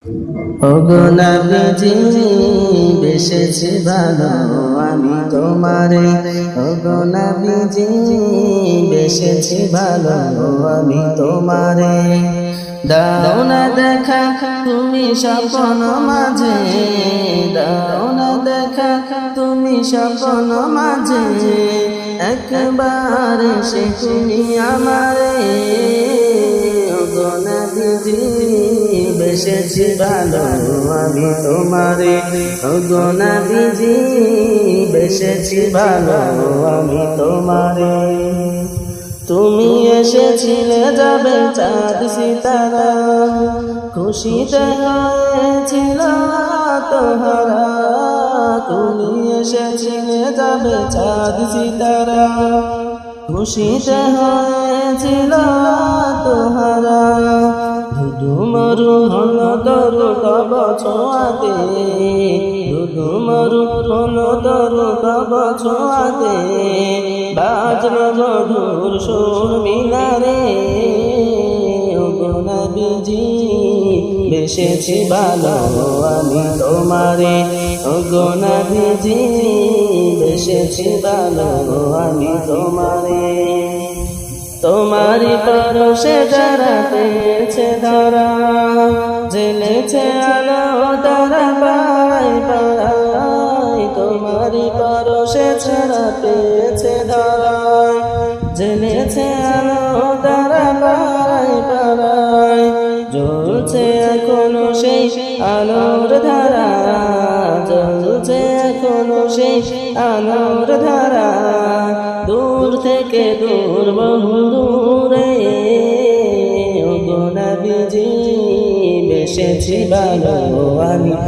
ওগো নবীজি বেশেছি ভালো আমি তোমারে, ওগো নবীজি বেশেছি ভালো আমি তোমারে। দাও না দেখা তুমি স্বপ্ন মাঝে, দাও না দেখা তুমি স্বপ্ন মাঝে, একবার সে তুমি আমারে। ওগো নবীজি বেশেছি ভালো আমি তোমারে, ওগো নবীজি বেশেছি ভালো আমি তোমারে। তুমি এসেছিলে যাবে চাঁদ সিতারা, খুশিতে হয়েছিল তোহারা। তুমি এসেছিলে যাবে চাঁদ সিতারা, খুশিতে হয়েছিল তোহারা। ধুধু মরু হলো তরু তব ছোঁয়াতে, ধুধু মরু হলো তরু তব ছোঁয়াতে, বাজলো মধুর সুর মিনারে। ওগো নবীজি বেশেছি ভালো আমি তোমারে, ওগো নবীজি বেশেছি ভালো আমি তোমারে। তোমারি পরশে যারা পেয়েছে ধরা, জ্বেলেছে আলো তারা পাড়ায় পাড়ায়। তোমারি পরশে যারা পেয়েছে ধরা, জ্বেলেছে আলো তারা পাড়ায় পাড়ায়। জ্বলছে এখনো সেই আলোর ধারা, জ্বলছে এখনো সেই আলোর ধারা। দূর থেকে দূর বহু দূরে, ওগো নবীজি বেশেছি ভালো আমি।